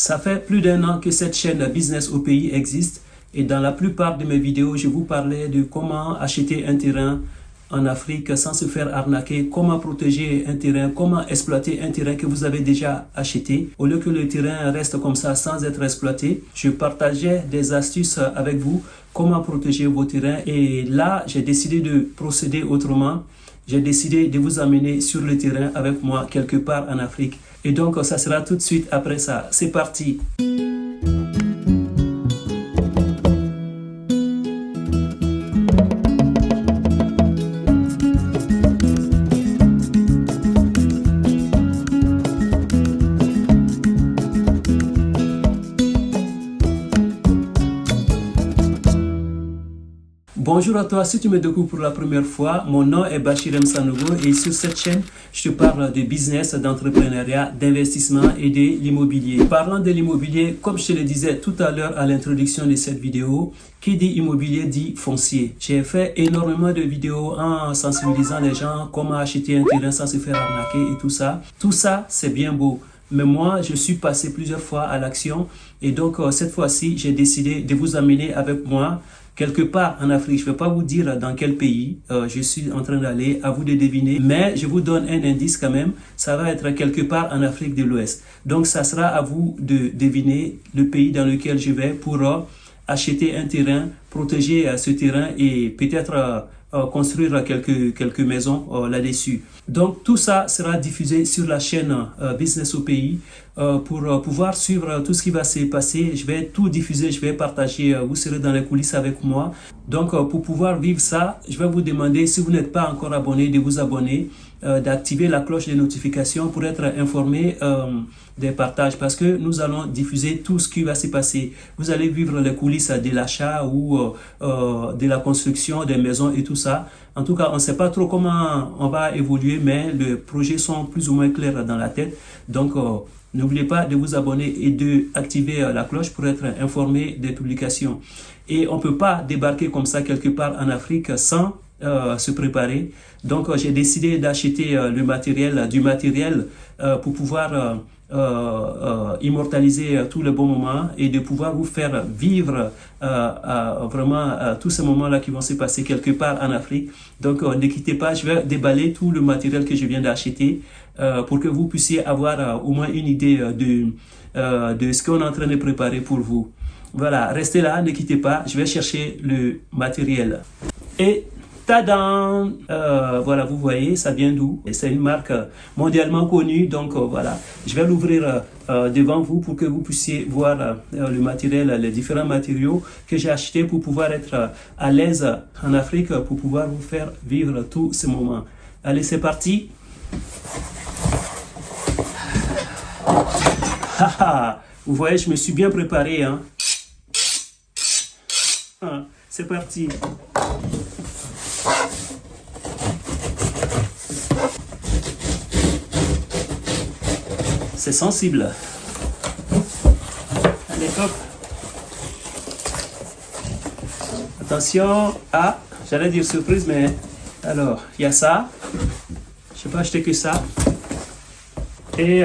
Ça fait plus d'1 an que cette chaîne Business au pays existe et dans la plupart de mes vidéos, je vous parlais de comment acheter un terrain en Afrique sans se faire arnaquer, comment protéger un terrain, comment exploiter un terrain que vous avez déjà acheté. Au lieu que le terrain reste comme ça sans être exploité, je partageais des astuces avec vous, comment protéger vos terrains. Et là, j'ai décidé de procéder autrement. J'ai décidé de vous amener sur le terrain avec moi quelque part en Afrique. Et donc, ça sera tout de suite après ça. C'est parti! Bonjour à toi, si tu me découvres pour la première fois, mon nom est Bachirem Sanogo et sur cette chaîne, je te parle de business, d'entrepreneuriat, d'investissement et de l'immobilier. Parlant de l'immobilier, comme je te le disais tout à l'heure à l'introduction de cette vidéo, qui dit immobilier dit foncier. J'ai fait énormément de vidéos en sensibilisant les gens comment acheter un terrain sans se faire arnaquer et tout ça. Tout ça, c'est bien beau. Mais moi, je suis passé plusieurs fois à l'action et donc cette fois-ci, j'ai décidé de vous amener avec moi quelque part en Afrique. Je ne vais pas vous dire dans quel pays je suis en train d'aller, à vous de deviner, mais je vous donne un indice quand même, ça va être quelque part en Afrique de l'Ouest. Donc ça sera à vous de deviner le pays dans lequel je vais pour acheter un terrain, protéger ce terrain et peut-être construire quelques maisons là-dessus. Donc tout ça sera diffusé sur la chaîne Business au pays pour pouvoir suivre tout ce qui va se passer. Je vais tout diffuser, je vais partager, vous serez dans les coulisses avec moi. Donc pour pouvoir vivre ça, je vais vous demander, si vous n'êtes pas encore abonné, de vous abonner, d'activer la cloche de notification pour être informé des partages parce que nous allons diffuser tout ce qui va se passer. Vous allez vivre les coulisses de l'achat ou de la construction des maisons et tout ça. En tout cas, on ne sait pas trop comment on va évoluer, mais les projets sont plus ou moins clairs dans la tête. Donc, n'oubliez pas de vous abonner et d'activer la cloche pour être informé des publications. Et on ne peut pas débarquer comme ça quelque part en Afrique sans se préparer. Donc, j'ai décidé d'acheter du matériel pour pouvoir immortaliser tous les bons moments et de pouvoir vous faire vivre vraiment tous ces moments-là qui vont se passer quelque part en Afrique. Donc, ne quittez pas, je vais déballer tout le matériel que je viens d'acheter pour que vous puissiez avoir au moins une idée de ce qu'on est en train de préparer pour vous. Voilà, restez là, ne quittez pas, je vais chercher le matériel. Et tadam! Voilà, vous voyez, ça vient d'où? C'est une marque mondialement connue, donc voilà. Je vais l'ouvrir devant vous pour que vous puissiez voir le matériel, les différents matériaux que j'ai achetés pour pouvoir être à l'aise en Afrique, pour pouvoir vous faire vivre tous ces moments. Allez, c'est parti! Vous voyez, je me suis bien préparé, hein? C'est parti! C'est sensible. Allez, hop. Attention. Ah, j'allais dire surprise, mais alors, il y a ça. Je n'ai pas acheté que ça. Et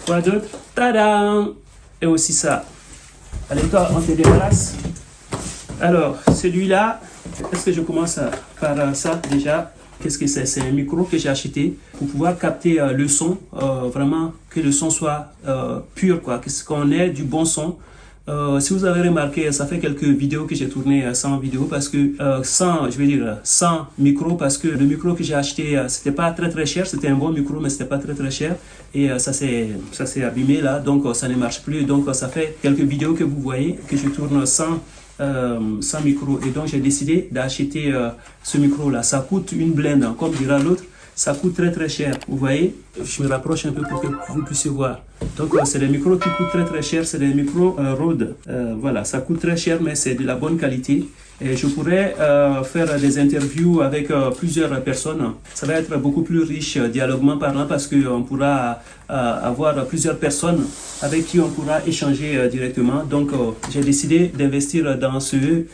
quoi d'autre? Tadam! Et aussi ça. Allez, toi, on te déplace. Alors, celui-là, est-ce que je commence par ça déjà? Qu'est-ce que c'est? C'est un micro que j'ai acheté pour pouvoir capter le son, vraiment que le son soit pur, quoi, qu'on ait du bon son. Si vous avez remarqué, ça fait quelques vidéos que j'ai tourné sans vidéo parce que sans micro, parce que le micro que j'ai acheté, c'était pas très cher, c'était un bon micro mais c'était pas très cher et ça s'est abîmé là, donc ça ne marche plus. Donc ça fait quelques vidéos que vous voyez que je tourne sans micro et donc j'ai décidé d'acheter ce micro là. Ça coûte une blinde, comme dira l'autre, ça coûte très cher. Vous voyez, je me rapproche un peu pour que vous puissiez voir. Donc c'est des micros qui coûtent très cher, c'est des micros Rode. Voilà, ça coûte très cher mais c'est de la bonne qualité. Et je pourrais faire des interviews avec plusieurs personnes. Ça va être beaucoup plus riche dialoguement parlant parce qu'on pourra avoir plusieurs personnes avec qui on pourra échanger directement. Donc j'ai décidé d'investir dans ce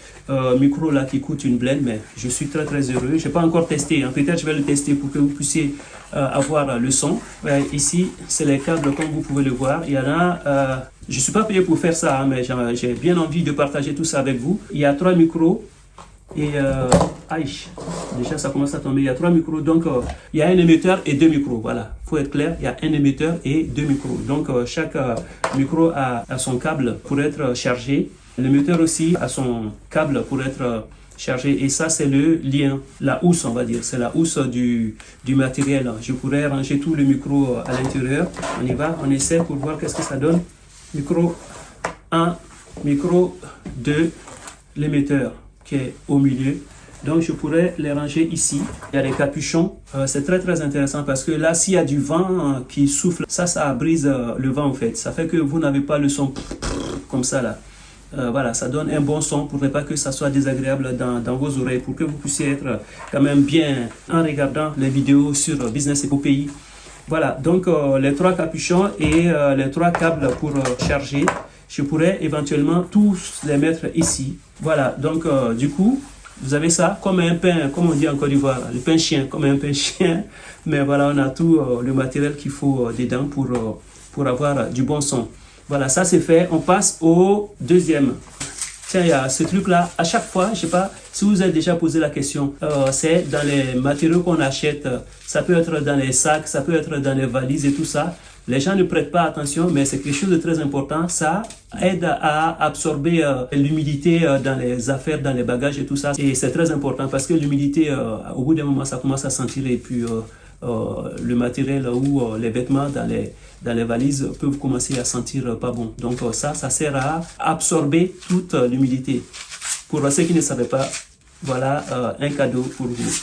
micro là qui coûte une blinde, mais je suis très heureux. Je n'ai pas encore testé, hein. Peut-être je vais le tester pour que vous puissiez avoir le son. Ici, c'est les câbles comme vous pouvez le voir. Il y en a, je ne suis pas payé pour faire ça, hein, mais j'ai bien envie de partager tout ça avec vous. Il y a 3 micros. Et aïe, déjà ça commence à tomber. Il y a 3 micros, donc il y a un émetteur et 2 micros. Voilà, faut être clair, il y a un émetteur et 2 micros. Donc chaque micro a son câble pour être chargé. L'émetteur aussi a son câble pour être chargé. Et ça, c'est le lien, la housse, on va dire. C'est la housse du matériel. Je pourrais ranger tout le micro à l'intérieur. On y va, on essaie pour voir qu'est-ce que ça donne. Micro 1, micro 2, l'émetteur qui est au milieu. Donc je pourrais les ranger ici. Il y a des capuchons. C'est très intéressant parce que là, s'il y a du vent qui souffle, ça brise le vent en fait. Ça fait que vous n'avez pas le son comme ça là. Voilà, ça donne un bon son pour ne pas que ça soit désagréable dans vos oreilles, pour que vous puissiez être quand même bien en regardant les vidéos sur Business Épopéie. Voilà, donc les 3 capuchons et les 3 câbles pour charger. Je pourrais éventuellement tous les mettre ici. Voilà, donc du coup, vous avez ça comme un pain, comme on dit en Côte d'Ivoire, le pain chien, comme un pain chien. Mais voilà, on a tout le matériel qu'il faut dedans pour avoir du bon son. Voilà, ça c'est fait. On passe au deuxième. Tiens, il y a ce truc-là. À chaque fois, je ne sais pas si vous avez déjà posé la question, c'est dans les matériaux qu'on achète. Ça peut être dans les sacs, ça peut être dans les valises et tout ça. Les gens ne prêtent pas attention, mais c'est quelque chose de très important. Ça aide à absorber l'humidité dans les affaires, dans les bagages et tout ça. Et c'est très important parce que l'humidité, au bout d'un moment, ça commence à sentir. Et puis, le matériel ou les vêtements dans les valises peuvent commencer à sentir pas bon. Donc, ça sert à absorber toute l'humidité. Pour ceux qui ne savaient pas, voilà un cadeau pour vous.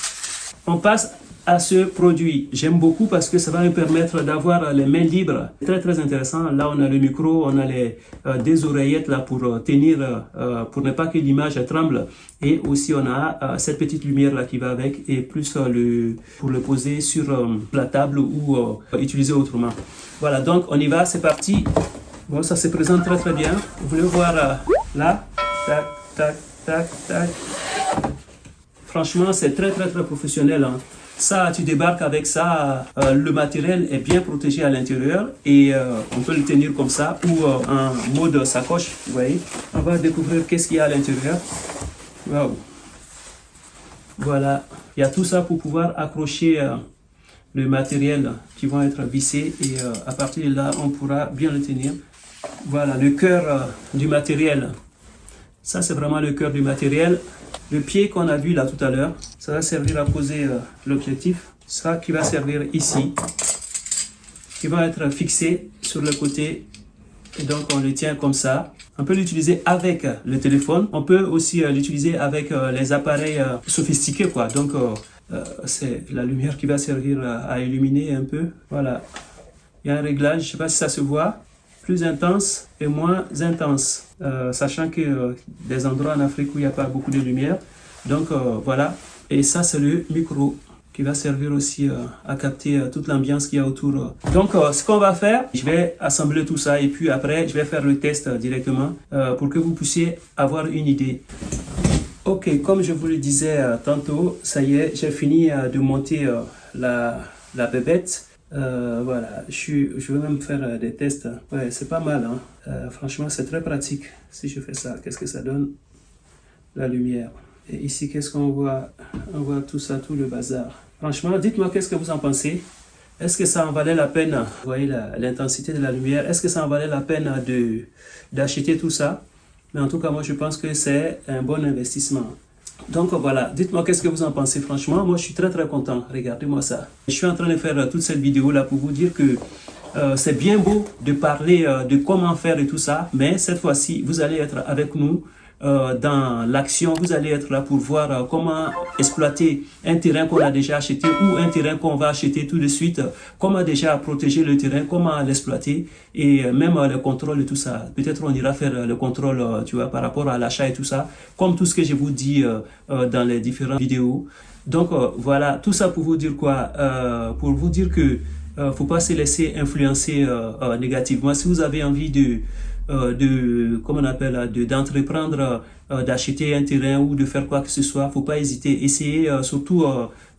On passe à ce produit. J'aime beaucoup parce que ça va me permettre d'avoir les mains libres. Très intéressant. Là, on a le micro, on a des oreillettes là pour tenir, pour ne pas que l'image tremble. Et aussi, on a cette petite lumière là qui va avec et plus pour le poser sur la table ou utiliser autrement. Voilà, donc on y va, c'est parti. Bon, ça se présente très bien. Vous voulez voir là, tac, tac, tac, tac. Franchement, c'est très professionnel, hein. Ça, tu débarques avec ça, le matériel est bien protégé à l'intérieur et on peut le tenir comme ça ou en mode sacoche, vous voyez. On va découvrir qu'est-ce qu'il y a à l'intérieur. Wow. Voilà, il y a tout ça pour pouvoir accrocher le matériel qui vont être vissés et à partir de là, on pourra bien le tenir. Voilà, le cœur du matériel. Ça, c'est vraiment le cœur du matériel. Le pied qu'on a vu là tout à l'heure, ça va servir à poser l'objectif. Ça qui va servir ici, qui va être fixé sur le côté. Et donc, on le tient comme ça. On peut l'utiliser avec le téléphone. On peut aussi l'utiliser avec les appareils sophistiqués, quoi. Donc, c'est la lumière qui va servir à illuminer un peu. Voilà. Il y a un réglage, je ne sais pas si ça se voit. Plus intense et moins intense, sachant que des endroits en Afrique où il n'y a pas beaucoup de lumière. Donc voilà, et ça c'est le micro qui va servir aussi à capter toute l'ambiance qu'il y a autour. Donc ce qu'on va faire, je vais assembler tout ça et puis après je vais faire le test directement pour que vous puissiez avoir une idée. Ok, comme je vous le disais tantôt, ça y est, j'ai fini de monter la bébête. Voilà, je vais même faire des tests. Ouais, c'est pas mal, hein. Franchement, c'est très pratique. Si je fais ça, qu'est-ce que ça donne? La lumière. Et ici, qu'est-ce qu'on voit? On voit tout ça, tout le bazar. Franchement, dites-moi qu'est-ce que vous en pensez. Est-ce que ça en valait la peine? Vous voyez l'intensité de la lumière. Est-ce que ça en valait la peine d'acheter tout ça? Mais en tout cas, moi, je pense que c'est un bon investissement. Donc voilà, dites-moi qu'est-ce que vous en pensez. Franchement, moi je suis très content. Regardez-moi ça. Je suis en train de faire toute cette vidéo là pour vous dire que c'est bien beau de parler de comment faire et tout ça, mais cette fois-ci, vous allez être avec nous dans l'action. Vous allez être là pour voir comment exploiter un terrain qu'on a déjà acheté ou un terrain qu'on va acheter tout de suite, comment déjà protéger le terrain, comment l'exploiter et même le contrôle de tout ça. Peut-être on ira faire le contrôle, tu vois, par rapport à l'achat et tout ça, comme tout ce que je vous dis dans les différentes vidéos. Donc voilà, tout ça pour vous dire quoi? Pour vous dire que faut pas se laisser influencer négativement. Si vous avez envie comment on appelle, d'entreprendre, d'acheter un terrain ou de faire quoi que ce soit, faut pas hésiter. Essayez, surtout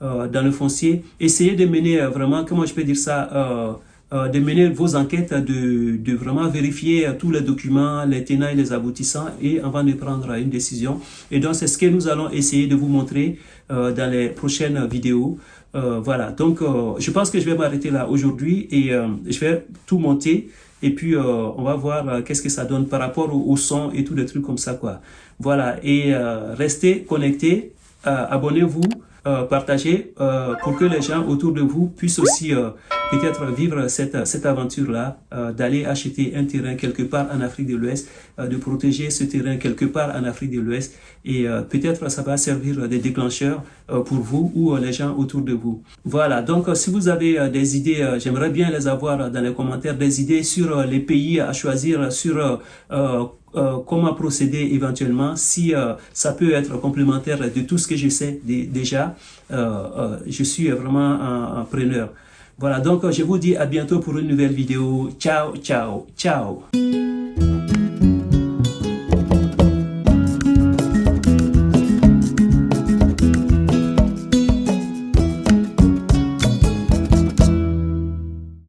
dans le foncier, essayez de mener vraiment, comment je peux dire ça, de mener vos enquêtes, de vraiment vérifier tous les documents, les tenants et les aboutissants et avant de prendre une décision. Et donc, c'est ce que nous allons essayer de vous montrer dans les prochaines vidéos. Voilà, donc je pense que je vais m'arrêter là aujourd'hui et je vais tout monter et puis on va voir qu'est-ce que ça donne par rapport au son et tous les trucs comme ça, quoi. Voilà, et restez connectés, abonnez-vous, partagez pour que les gens autour de vous puissent aussi peut-être vivre cette aventure-là, d'aller acheter un terrain quelque part en Afrique de l'Ouest, de protéger ce terrain quelque part en Afrique de l'Ouest et peut-être ça va servir de déclencheur pour vous ou les gens autour de vous. Voilà, donc si vous avez des idées, j'aimerais bien les avoir dans les commentaires, des idées sur les pays à choisir, sur comment procéder éventuellement, si ça peut être complémentaire de tout ce que je sais déjà, je suis vraiment un preneur. Voilà, donc je vous dis à bientôt pour une nouvelle vidéo. Ciao, ciao, ciao.